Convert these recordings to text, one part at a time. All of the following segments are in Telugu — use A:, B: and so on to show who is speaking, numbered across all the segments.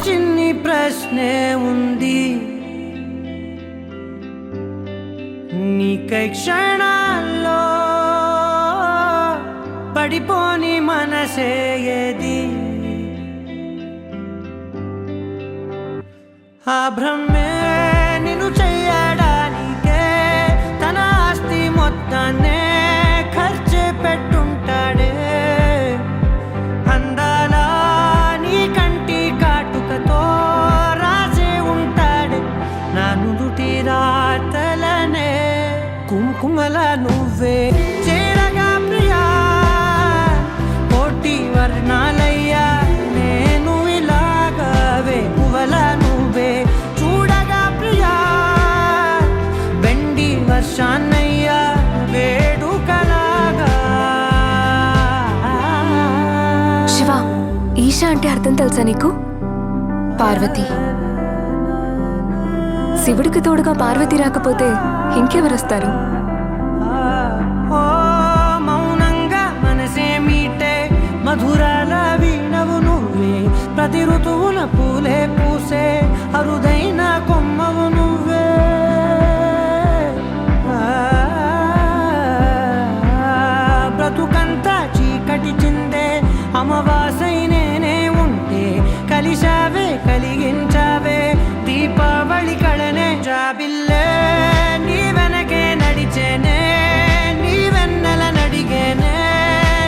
A: చిన్ని ప్రశ్నే ఉంది నీకై క్షణాల్లో పడిపోని మనసే ఏది ఆ భ్రమే నిన్ను చెయ్యడానికే తన ఆస్తి మొత్తాన్నే ఖర్చు పెట్టుంటాడే అందాల నీ కంటి కాటుకతో రాసే ఉంటాడే నా నుదుటి రాతలనే కుంకుమల నువ్వే చేరగా ప్రియా కోటి వర్ణాలయ్యా నేను ఇలాగవే పువ్వల నువ్వే చూడగా ప్రియా వెండి వర్షాన్నయ్యా వేడుకలాగా
B: శివ ఈశా అంటే అర్థం తెలుసా నీకు? పార్వతి. శివుడికి తోడుగా పార్వతి రాకపోతే ఇంకెవరొస్తారు?
A: మౌనంగా మనసే మీటే మధురాల వీణవు నువ్వే ప్రతి ఋతువుల పూలే పూసే అరుదైన కొమ్మవు నువ్వే బ్రతుకంతా చీకటి చిందే అమవాసై నేనే ఉంటే కలిశావే కలిగించావే దీపావళి కళనే జాబిల్లే నీ వెనకే నడిచేనే నీ వెన్నెల నడిగేనే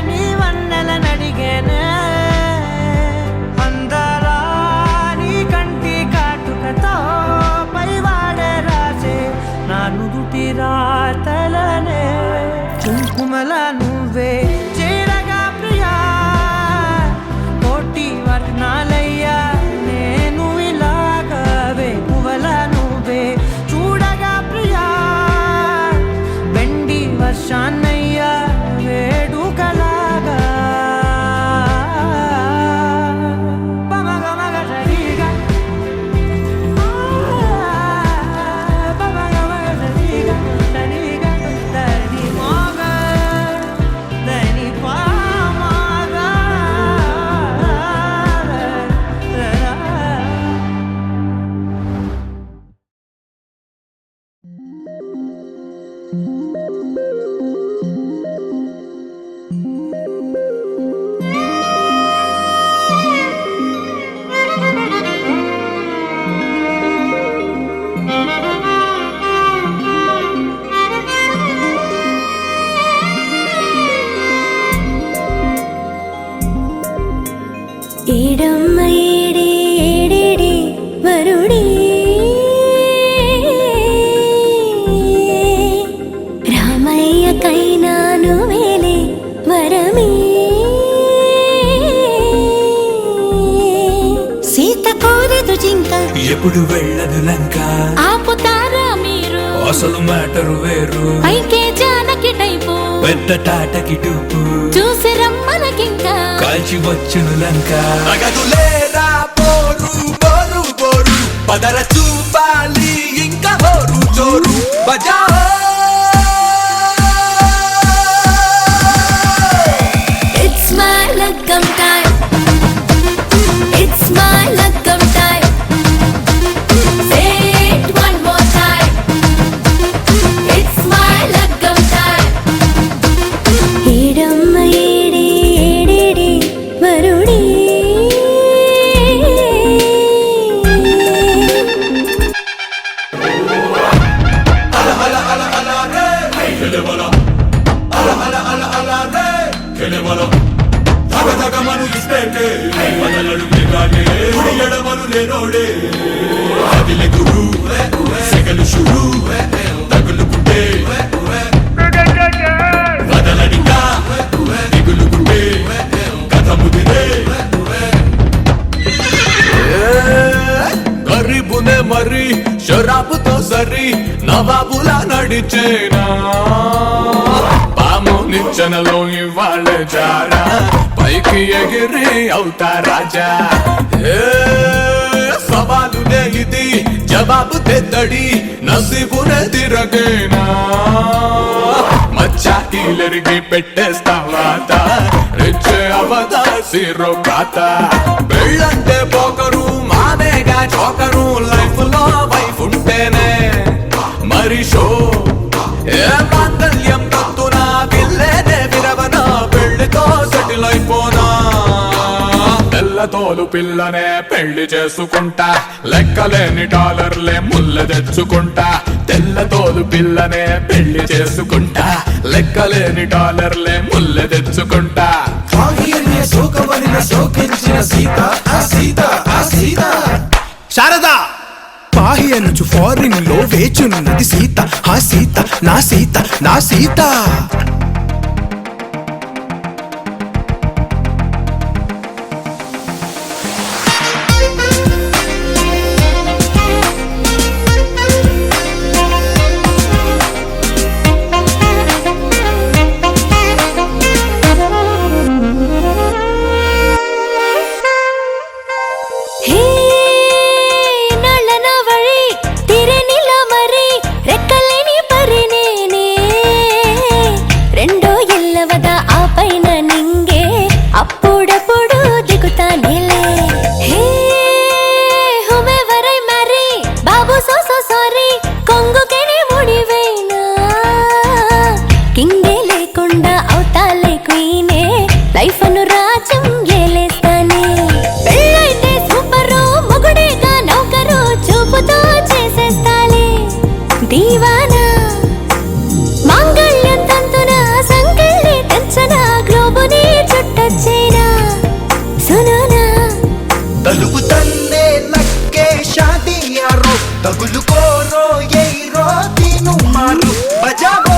A: నీ వన్నెల నడిగేనే అందరా నీ కంటి కాటుకతో పైవాడే రాసే నా నుదుటి రాతలనే కుంకుమల నువ్వే చేరగా ప్రియా కోటి వర్ణాలయ్యా నేను ఇలాగవే పువ్వల నువ్వే చూడగా ప్రియా వెండి వర్షాన్నయ్యా వేడుకలాగా పమగమగ సరిగా పమగమగ సరిగా సరిగా దని మోగ దని పామగా
C: ఏడమ్మ ఏడే ఏడేడే వరుడే రామయ్య కైనా నువ్వేలే వరమే సీత కోరదు జింక
D: ఎప్పుడు వెళ్ళదు లంక
C: ఆపుతారా మీరు
D: అసలు మ్యాటర్ వేరు
C: పైకే జానకి టైపు
D: పెద్ద టాటకి టూపు
C: చూసి రమ్మనకింకా
D: కాల్చి వచ్చును లంక అగదులేరా పోరు పోరు పోరు పదర చూపాలి ఇంకా హోరు జోరు బజా
C: It's my lagam time. It's my lagam time. Say it one more time. It's my lagam time. ఏడమ్మ ఏడే ఏడేడే వరుడే
D: ఎడమలు లేనోడే అదిలే గురు సెగలు షురు తగులుకుంటే వదలడిగా దిగులుకుంటే కథ ముదిరే గరీబునే మరి షరాబుతో సరి నవాబులా నడిచేనా పాము నిచ్చెనలో ఇవాళ జారా పైకి ఎగిరి అవుతా రాజా సవాలునే ఇది జవాబు తెద్దడి నసీబునే తిరగేనా మచ్చా కీలరికి పెట్టేస్తావాత రెచ్చే అవదా సిరో కాత పెళ్ళంటే పోకరు మా జోకరు లైఫ్ లో వైఫ్ ఉంటేనే మరి షో ఏ మాంగళ్యం తంతునా పిల్లేదే విరవనా పెళ్లితో సెటిల్ అయిపోనా తెల్లతోలు పిల్లనే పెళ్లి చేసుకుంటా లెక్కలేని డాలర్లే ముళ్ళ తెచ్చుకుంటా తెల్లతోలు పిల్లనే పెళ్లి చేసుకుంటా లెక్కలేని డాలర్లే ముళ్ళ తెచ్చుకుంటా
E: శారదా పాహి అనుచు ఫారిన్ లో వేచున్నది సీత ఆ సీత నా సీత నా సీత
C: హే నల్లన వళి తిరెనిల మరి రెక్కలేని పరినేనే రెండో ఎల్లవద ఆ పైన నింగే అప్పుడప్పుడు దిగుతానేలే హే హుమెవరై మరి బాబు సో సారీ కొంగుకెనే ముడివేనా కింగే లేకుండా అవుతాలే క్వీనే లైఫ్ అను రాజ్యం ఏలేస్తానే పెళ్ళైతే సూపరు మొగుడేగా నౌకరు చూపుతో చేసేస్తాలే దీవానా మాంగళ్యం తంతున సంకెళ్ళి తెచ్చన గ్లోబుని చుట్టొచ్చేనా సునునా
E: తలుపు తన్నే నక్కే షాదియారో తగులుకోరో ఎయిరో తీను మారు బజావో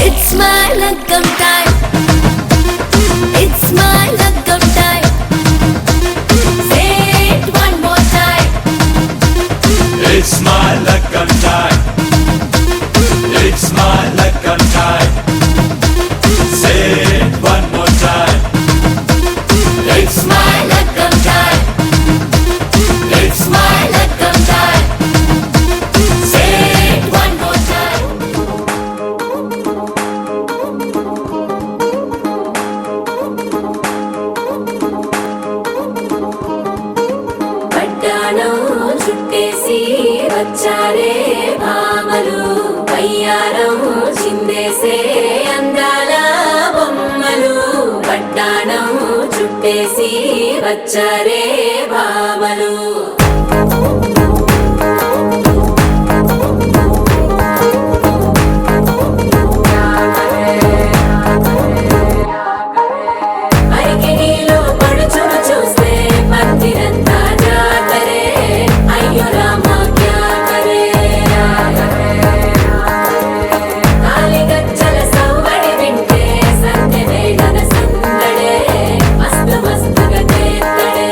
C: It's my lagam time. It's my lagam time. Say it one more time.
D: It's my luck'em time. It's my luck'em time. Say it one more time. It's my
C: Lagam time.
D: It's
C: My lagam time. Say it one more time. పట్టాణం చుట్టేసి వచ్చారే భామలు వయ్యారం చిందేసే అందాల బొమ్మలు పట్టాణం చుట్టేసి వచ్చారే భామలు అరికినీలో పడుచును చూస్తే మందిరంతా జాతరే అయ్యో రామా క్యా కరే కాలిగజ్జల సవ్వడి వింటే సంధ్య వేళన సందడే మస్తు మస్తుగా చేత్తడే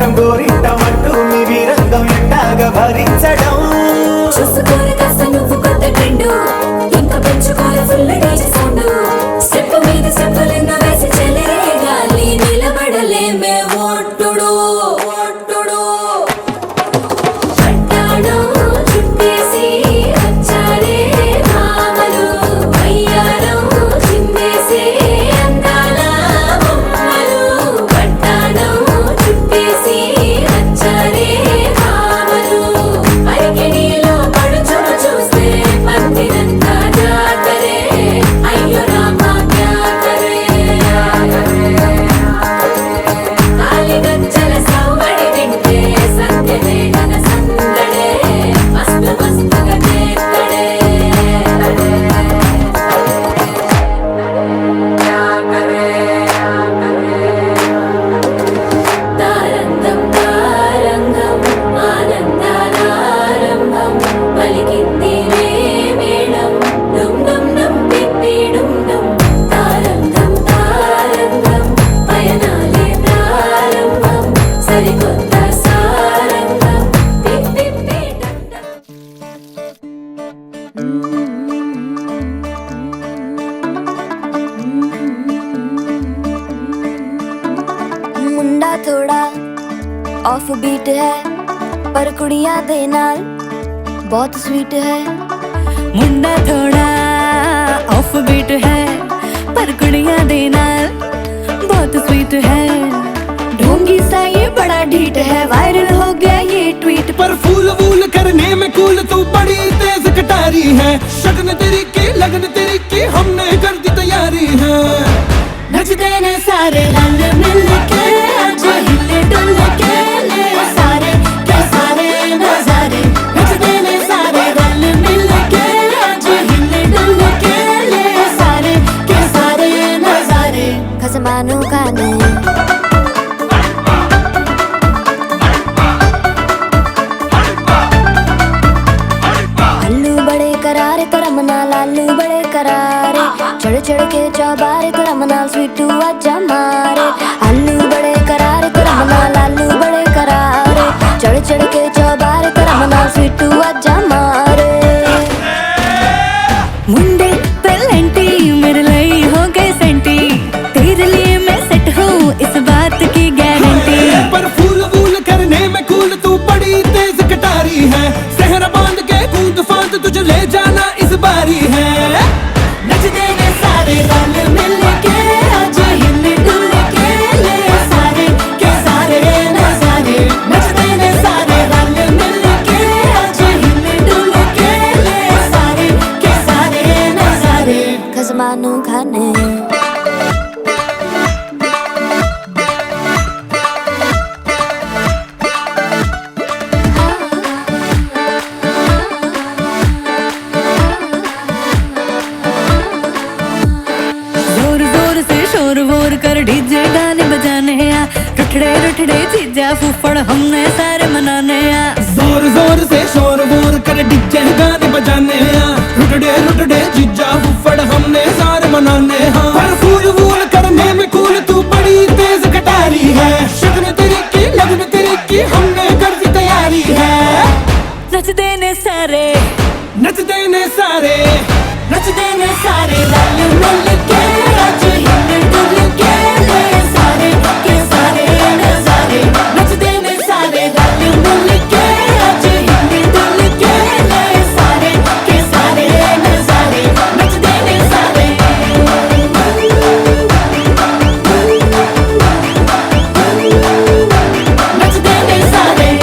E: రంగం గోరింటమంటూ మీ వీరంగం ఎట్టాగా భరించడం
C: చూసుకోరు కాస్త నువ్వు కొత్త ట్రెండ్ ఇంకా పెంచుకోలే ఫుల్ డీజే సౌండ్ స్టెప్ మీద స్టెప్పులెన్నో వేసి చెలే గాలి నిలబడలేమే ఒట్టుడు ఒట్టుడు పట్టాడు చుట్టేసి వచ్చారే మామలు అయ్యారం చిందేసి అందాల బొమ్మలు పట్టాడు చుట్టేసి వచ్చారే మామలు అరికెడిలో పడుచును చూస్తే పత్తినంతా జాతరే అయ్యో రామా జాతరే కాలి గజ్జల సవ్వడి వింటే సత్యమే గన సందడే మస్తు మస్తుగా చేస్తడే తారంగం తారంగం ఆనందాలారంభం పలికింది రే మేళం డుమ్ డుమ్ డుమ్ పిప్పి డుమ్ డుమ్ తారంగం తారంగం పయనాలే ప్రారంభం సరికొత్త సారంగం పిప్పి డం డం
F: मुंडा थोड़ा ऑफ बीट है पर कुड़ियां दे नाल बहुत स्वीट है
G: मुंडा थोड़ा ऑफ बीट है पर कुड़ियां दे नाल बहुत स्वीट है
F: ढोंगी सा ये बड़ा ढीठ है वायरल हो गया ये ट्वीट
E: पर फूल वूल करने में कूल तू बड़ी तेज कटारी है शगन तेरी की लगन तेरी की हमने कर दी तैयारी है
F: नचते ने सारे रंग मिल के आज हिले डुल के ले सारे के सारे नजारे नचते ने सारे रंग मिल के आज हिले डुल के ले सारे के सारे नजारे खसमानू खाने अल्लू बड़े करारे तो रमना लालू बड़े करारे चढ़ चढ़ के चौबारे तो रमना स्वीटू आजा मारे अल्लू बड़े करारे तो रमना लालू बड़े करारे चढ़ चढ़ के चौबारे तो रमना स्वीटू आजा मारे
G: मुंडे पेलेंटी मेरे लिए हो गए सेंटी तेरे लिए मैं सेट हूँ इस बात की गारंटी
E: पर फूल वूल करने में कूल तू बड़ी तेज कटारी है सहरा बांध के कूद फांद तुझे ले जाना इस बारी है
F: नचते ने सारे रंग मिल के आज हिले डुल के ले सारे के सारे नजारे नचते ने सारे रंग मिल के आज हिले डुल के ले सारे के सारे नजारे खसमानू खाने
G: जोर जोर से शोर वोर कर डीजे गाने बजाने आ रुठड़े रुठड़े जीजा फूफड़ हमने सारे मनाने आ
E: जोर जोर से शोर वोर कर डीजे गाने बजाने हैं रुटड़े रुटड़े जीजा फुफड़ हमने सारे मनाने हैं पर फूल वूल करने में कूल तू बड़ी तेज कटारी है शगन तेरी की लगन तेरी की हमने कर दी तैयारी है
G: नचते ने सारे
E: नचते ने सारे
F: नचते ने सारे रंग मिल के आज हिले डुल के ले सारे के सारे नजारे नचते ने सारे रंग मिल के आज हिले डुल के ले सारे के सारे नजारे नचते ने सारे नचते ने सारे नचते ने सारे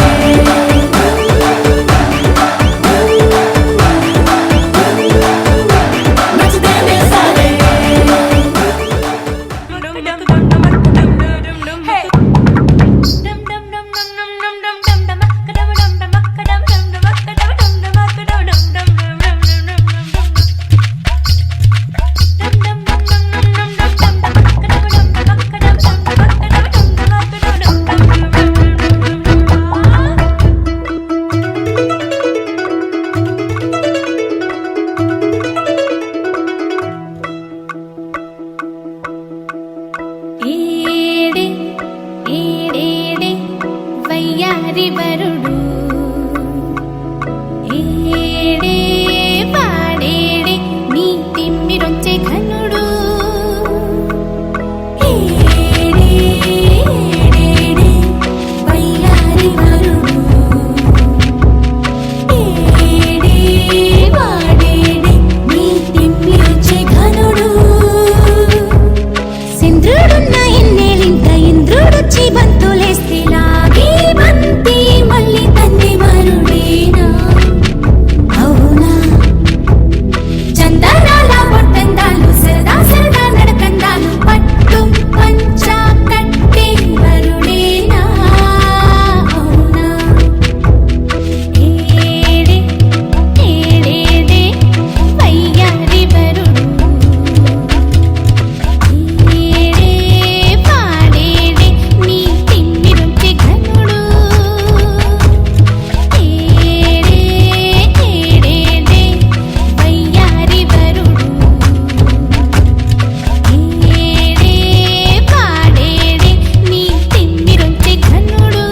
C: వయ్యారి వరుడు ఏడే పాడేడే నీ తిమ్మిరొచ్చే ఘనుడు ఏడే ఏడేడే వయ్యారి వరుడు ఏడే పాడేడే నీ తిమ్మిరొచ్చే ఘనుడు సింద్రుడున్న ఎన్నేలింక ఇంద్రుడొచ్చి బంతులేస్తే లాగే బంతి మళ్ళీ తన్ని వరుడేనా అవునా చందనాల బొట్టందాలు సరదా సరదా నడకందాలు పట్టు పంచా కట్టే వరుడేనా అవునా ఏడే ఏడేడే వయ్యారి వరుడు ఏడే పాడేడే నీ తిమ్మిరొచ్చే ఘనుడు ఏడే ఏడేడే వయ్యారి వరుడు ఏడే పాడేడే నీ తిమ్మిరొచ్చే ఘనుడు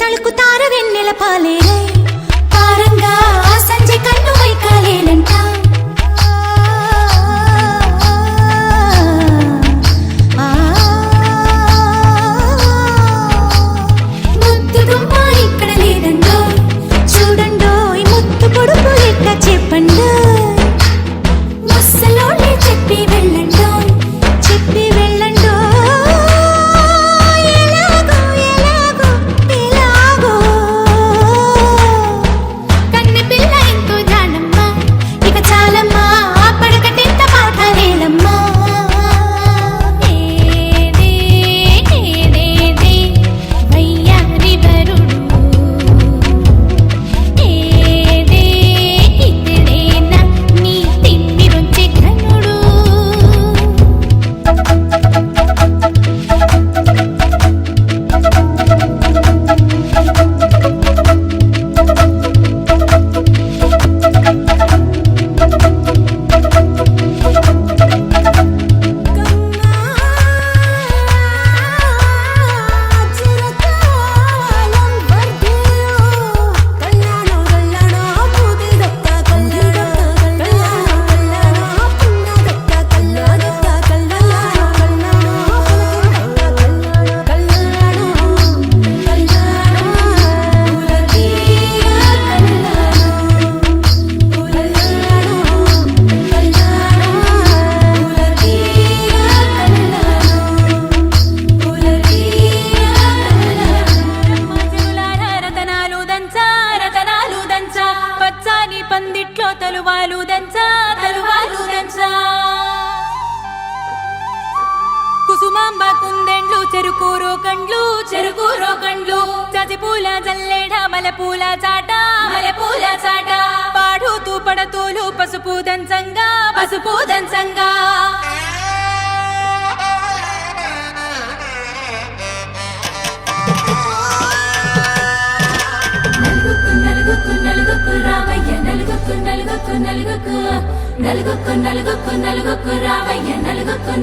C: తళుకుతార వెన్నెల పాలేరే పారంగా సంజయ్ కన్ను వైకాలేనంట ముద్దుగుమ్మ ఇక్కడ లేదండో చూడండో ఈ ముద్దు పొడుపు లెక్క చెప్పండో ముసలోళ్ళే చెప్పి వెళ్ళండో చెప్పి వెళ్ళండో ఎలాగో ఎలాగో ఎలాగో కన్నె పిల్ల ఎంతో జానమ్మా ఇక చాలమ్మా పడకటెంత పాఠాలేనమ్మా ఏడే ఏడేడే వయ్యారి వరుడు ఏడే ఇతడేనా నీ తిమ్మిరొచ్చే ఘనుడు రతనాలు దంచా రతనాలు దంచా పచ్చాని పందిట్లో తలువాలు దంచా తలువాలు దంచా కుసుమాంబ కుందెండ్లు చెరుకూరో కండ్లు చజిపూల జల్లేడ మలపూల చాట పాడుతూ పడతూలు పసుపు దంచంగా నలుగుకు రావయ్య నలుగుకు రావయ్య నలుగుకు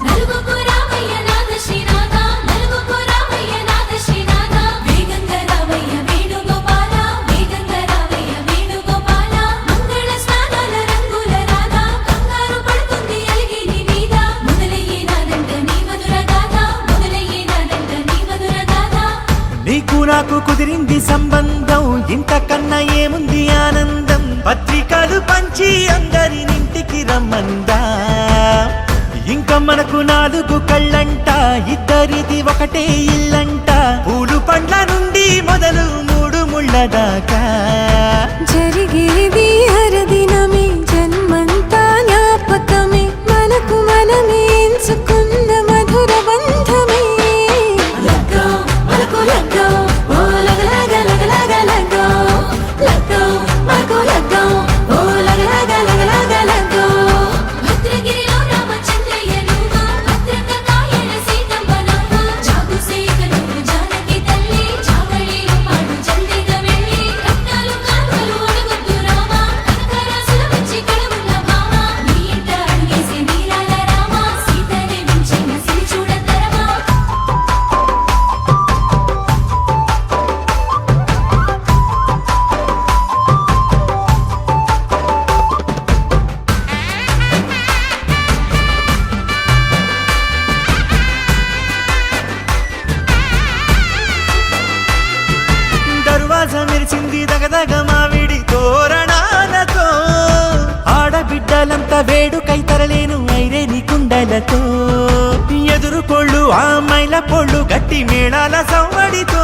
C: నలుగుకు రావయ్య నాద శ్రీనాథ నలుగుకు రావయ్య నాద శ్రీనాథ వేగంగా రావయ్య వేణుగోపాల మంగళ స్నానాల రంగుల రాధా కంగారు పడుతుంది అలిగి నీ మీద మొదలయ్యేనాదంట నీ మధుర గాథ
H: నీకు నాకు కుదిరింది సంబంధం ఇంతకన్నా ఏముంది ఆనందం పత్రికలు పంచి అందరినింటికి రమ్మందా ఇంకా మనకు 4 కళ్ళంట ఇద్దరిది ఒకటే ఇల్లంట పూలు పండ్ల నుండి మొదలు 3 ముళ్ళ దాకా
B: జరిగేది హరదినమే జన
H: దర్వాజ మెరిసింది దగదగ మావిడి తోరణాలతో ఆడబిడ్డలంతా వేడుకై తరలేను ఐరేని కుండలతో ఎదురుకోళ్ళు ఆ మైల పొళ్ళు గట్టి మేళాల సవ్వడితో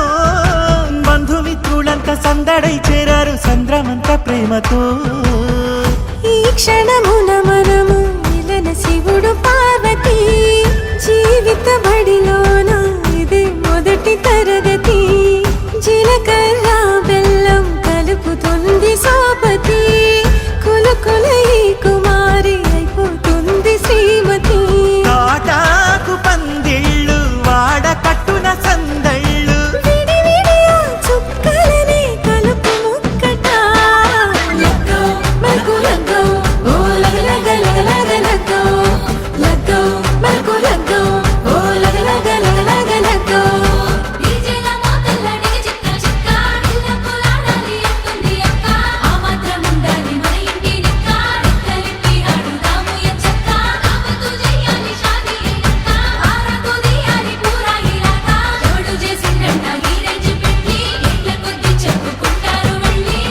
H: బంధుమిత్రులంతా సందడై చేరారు సంద్రమంత ప్రేమతో
F: ఈ క్షణమున మనము మిలన శివుడు పార్వతి జీవిత బడిలోన ఇది మొదటి తరగతి జీలకర్ర బెల్లం కలుపుతుంది సోపతి కులుకుల ఈ కుమారి అయిపోతుంది శ్రీమతి
H: తాటాకు పందిళ్ళు వాడ కట్టున సందళ్ళు
F: విడి విడియా చుక్కలనే కలుపు ముక్కట లగ్గో మనకు లగ్గో ఓ లగ లగ లగ లగ లగ్గో లగ్గో మనకు లగ్గో ఓ లగ లగ లగ లగ లగ్గో
C: డీజేల మోతల్ల డిగ చిక్క చిక్క ఇల్ల పులాడాలి ఎత్తుంది అక్క ఆ మాత్రం ఉండాలి మన ఇంటి నిక్క నిక్కలిప్పి ఆడుదాము ఎంచక్క ఆపతు చెయ్యాలి షాదీ అయ్యాక ఆరతు దియాలి పూరా ఇలాక జోడు చేసిందంట ఈ రేంజ్ పెట్టి ఎట్ల కొద్ది చెప్పుకుంటారు వెళ్ళి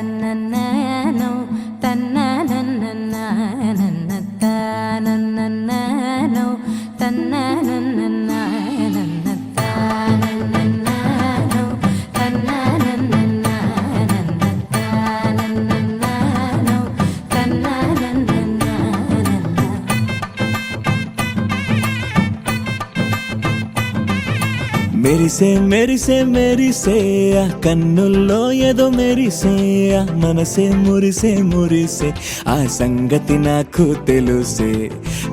G: తానన్నన్ననో తన్ననన్ననన్న తానన్నన్ననో తన్ననన్ననన్న తానన్నన్ననో తన్ననన్ననన్న తానన్నన్ననో తన్ననన్ననన్న
H: మెరిసే మెరిసే మెరిసే ఆ కన్నుల్లో ఏదో మెరిసే ఆ మనసే మురిసే మురిసే ఆ సంగతి నాకు తెలుసే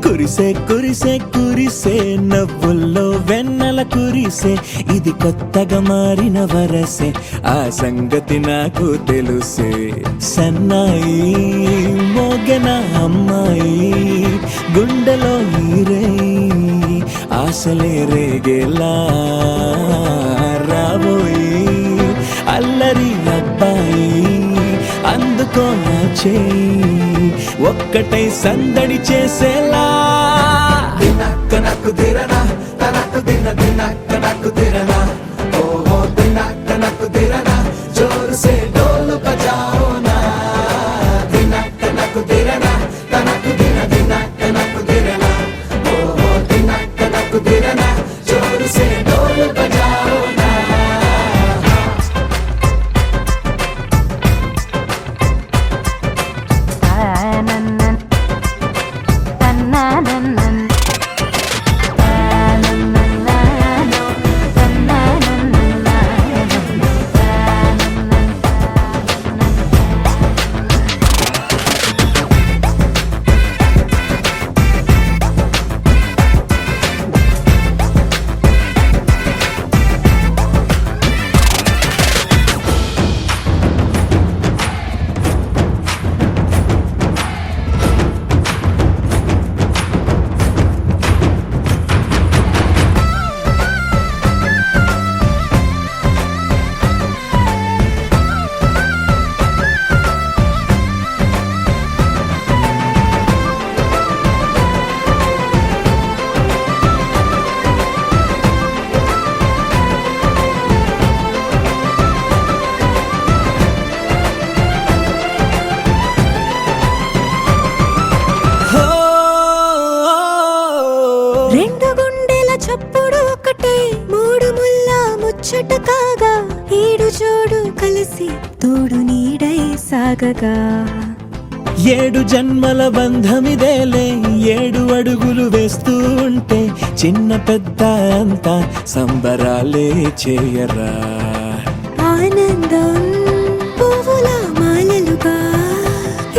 H: కురిసే కురిసే కురిసే నవ్వుల్లో వెన్నెల కురిసే ఇది కొత్తగా మారిన వరసే ఆ సంగతి నాకు తెలుసే సన్నాయి మోగన అమ్మాయి గుండెలో ఈరే ఆశలే రేగేలా రాబోయి అల్లరి అబ్బాయి అందుకో నా చేయి ఒక్కటై సందడి చేసేలా దినక్క నాకు దిరనా తనకు దిన దినక్క నాకు దిరనా ఓహో దినక్క నాకు దిరనా జోరు సే డోలు బజాओ నా దినక్క నాకు దిరనా తనకు దిన దినక్క నాకు దిరనా ఓహో దినక్క నాకు దిరనా జోరు సే డోలు బజాओ నా
G: తానన్నన్ తన్ననన్నన్ తానన్నన్ననో తన్ననన్ననన్న తానన్నన్
F: రెండు గుండెల చప్పుడు ఒకటై మూడు ముల్ల ముచ్చట కాగా ఏడు జోడు కలిసి తోడు నీడై సాగగా
H: ఏడు జన్మల బంధమిదేలే ఏడు అడుగులు వేస్తూ ఉంటే చిన్న పెద్ద అంతా సంబరాలే చేయరా
F: ఆనందం పువ్వుల మాలలుగా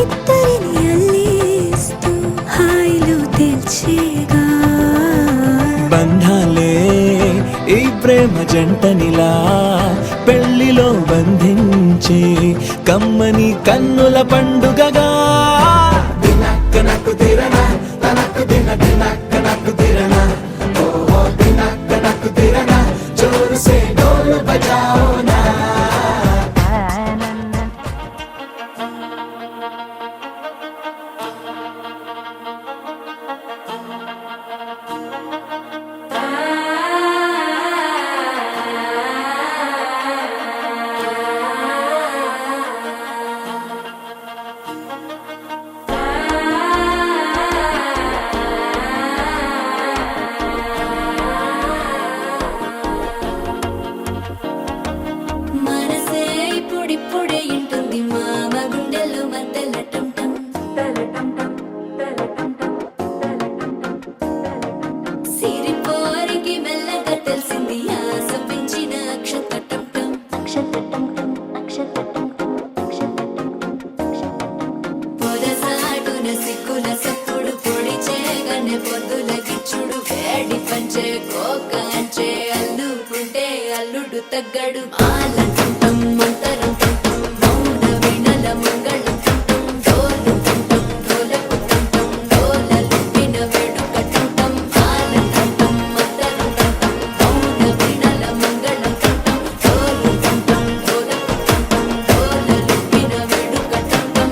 F: ఇద్దరిని అల్లేస్తూ హాయిలో తెల్చేగా
H: బంధాలే ఈ ప్రేమ జంటనిలా పెళ్లిలో బంధించే కమ్మని కన్నుల పండుగగా దినక్క నాకు దిరనా తనకు దిన దినక్క నాకు దిరనా ఓహో దినక్క నాకు దిరనా జోరు సే డోలు బజాओ నా
C: ఆ వచ్చే అందుకుంటే అల్లుడు తగ్గడు మాలంటుంటం మంతరంటుంటం మౌన వీణల మంగళంటుంటం డోలుంటుంటం డోలకుటుంటం డోలలుపిన వేడుకటుంటం మాలంటుంటం మంతరంటుంటం మౌన వీణల మంగళంటుంటం డోలుంటుంటం డోలకుటుంటం డోలలుపిన వేడుకటుంటం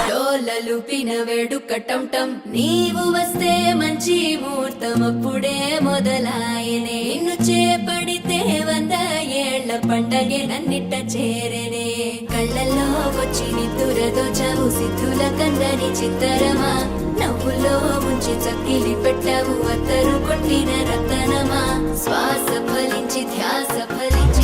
C: డోలలుపిన వేడుకటంటం నీవు వస్తే మంచి ముహూర్తం అప్పుడే మొదలాయనే నిన్ను చేపడితే 100 ఏళ్ల పండగే నన్నిట్ట చేరనే కళ్ళల్లో వచ్చి నిద్దురదో చవు సిద్ధుల కందని చిత్తరమా నవ్వులో ముంచి చక్కిలి పెట్టావు అత్తరు కొట్టిన రతనమా శ్వాస ఫలించి ధ్యాస ఫలించి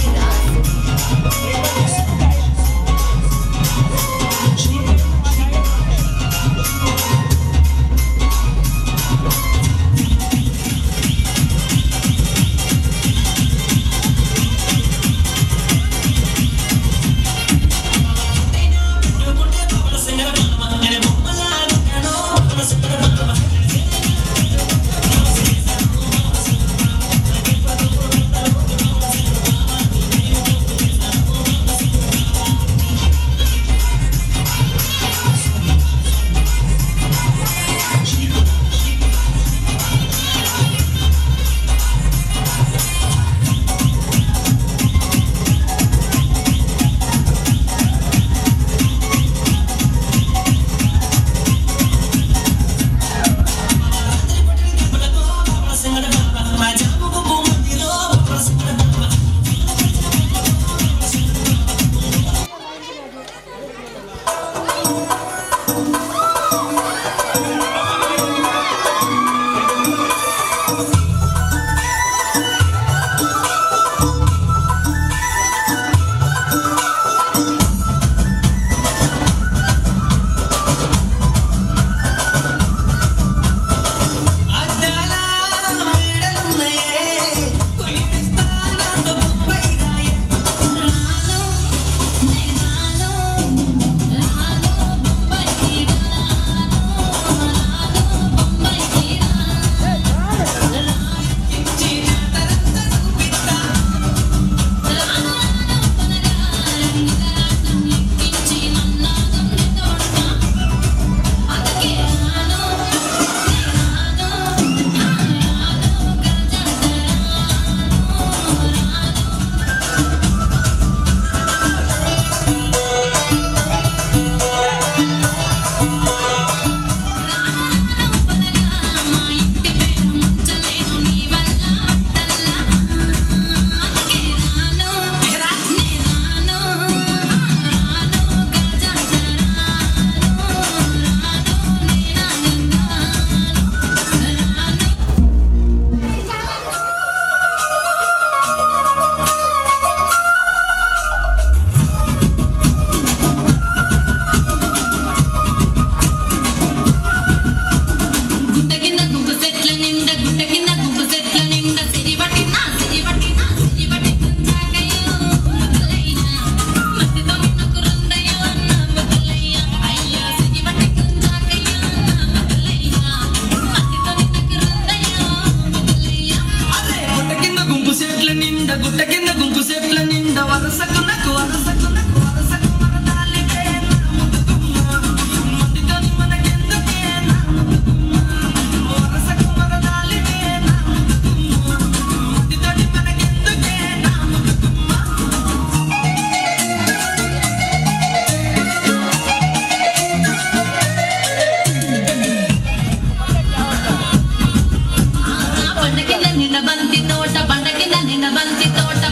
C: బంతి తోట బండకిన నిన్న బంతి తోట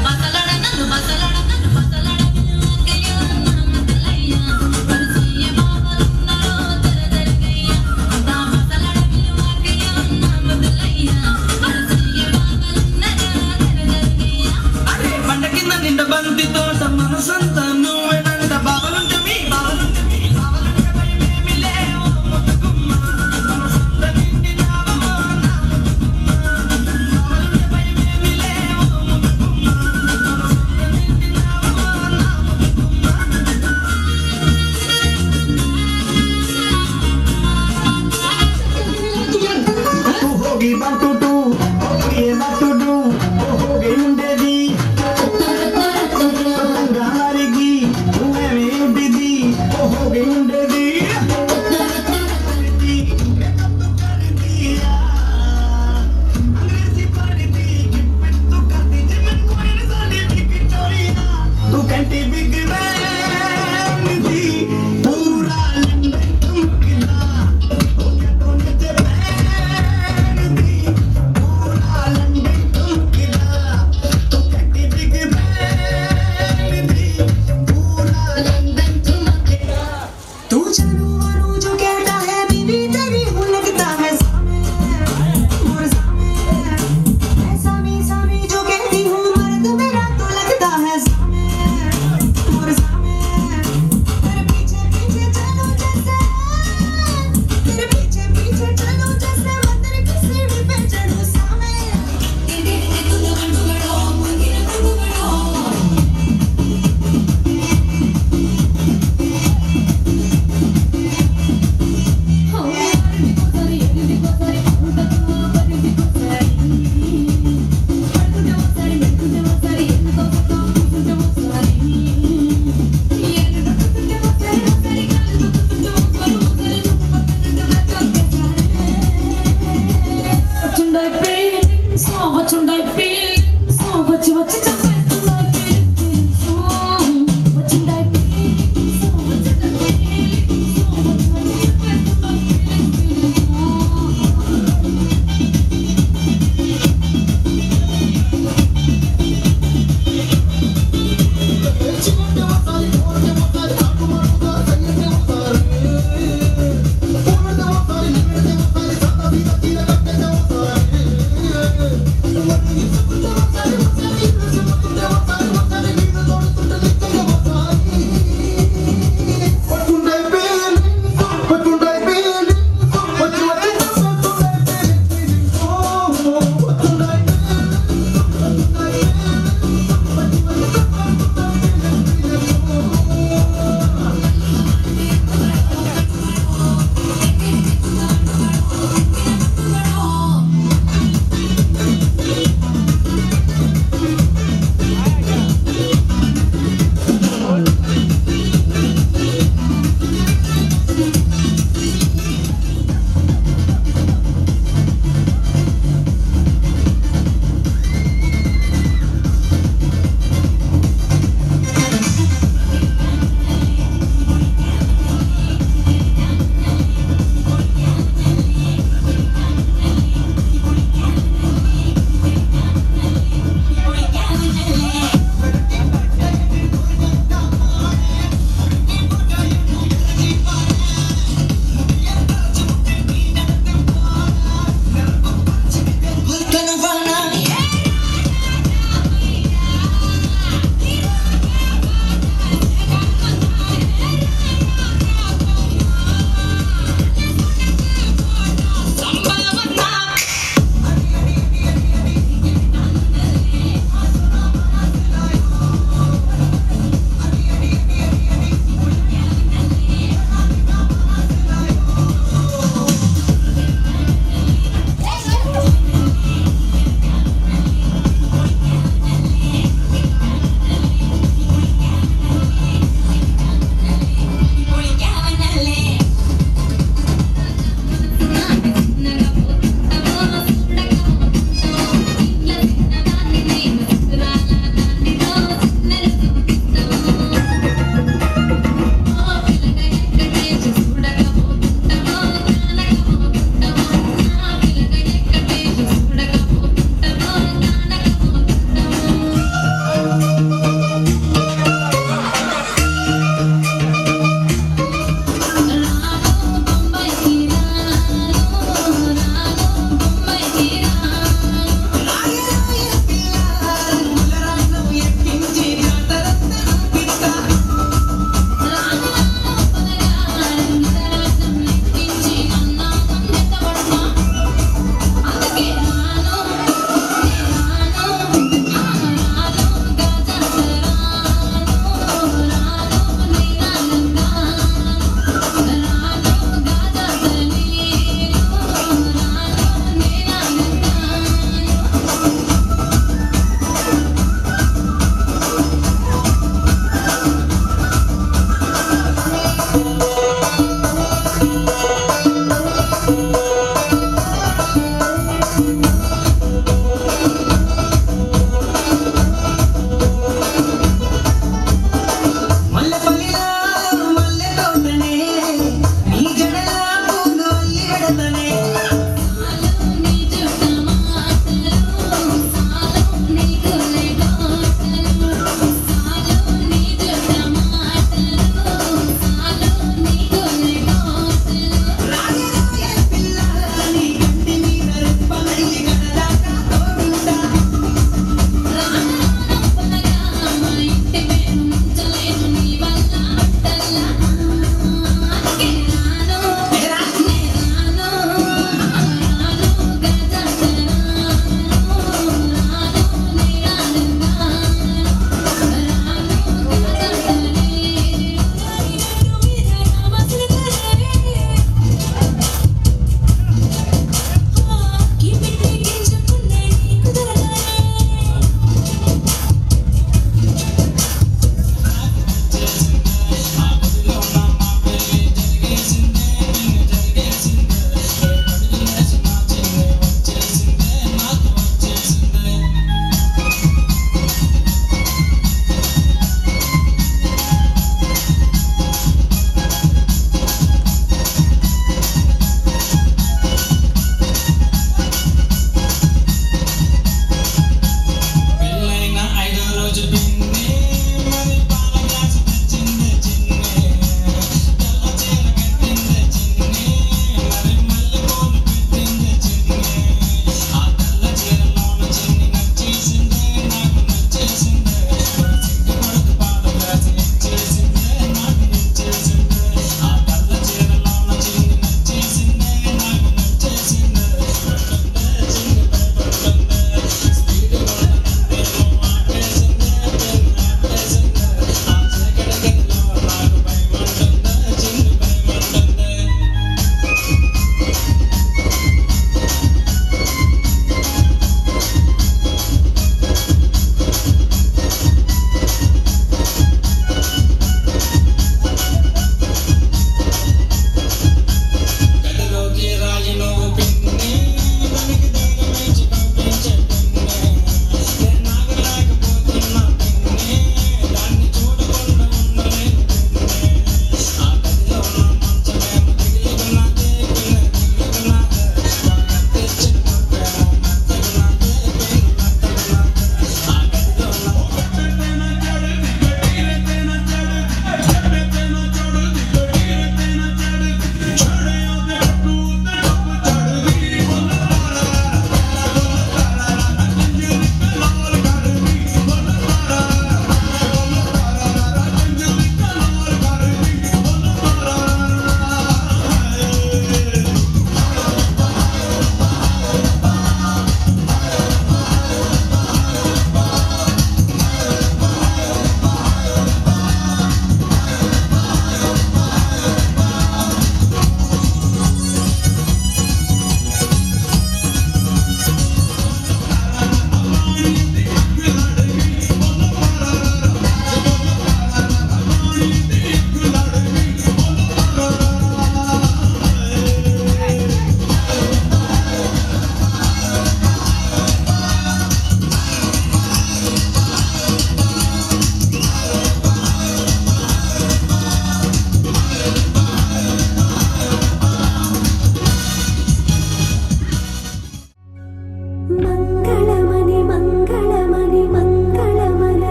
E: బంతి తోట మనసంతా నువ్వేనంట బావలుంటే మీ బావలుంటే మీ బావలుంటే భయమేమి లేవు ముద్దుగుమ్మ మనసంత నిండినావో నా బావలుంటే భయమేమి లేవు ముద్దుగుమ్మ మనసంత నిండినావో నా
F: होगी बटुटू ये बटुटू होगी ఉండేది గారికి నువ్వేమి ఉండిది होगी ఉండేది तू कंटी बिग बैंग दी पूरा लंदन चमकदा ओ क्या तो नचे बैंग दी पूरा लंदन चमकदा तू कंटी बिग बैंग दी पूरा लंदन चमकदा तू जानू मानू जो कहता है बीवी तेरी हूँ लगता है सामे और सामे ऐसा सामी जो कहती हूँ मर्द मेरा तो लगता है सामे और सामे तेरे पीछे पीछे चलो जैसे तेरे पीछे पीछे चलो जैसे मैं तेरे किसी भी पे चढ़ूं सामे दीदी तू तो गंडू गड़ो मुंगी ना गंडू गड़ो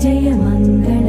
C: జయ మంగళ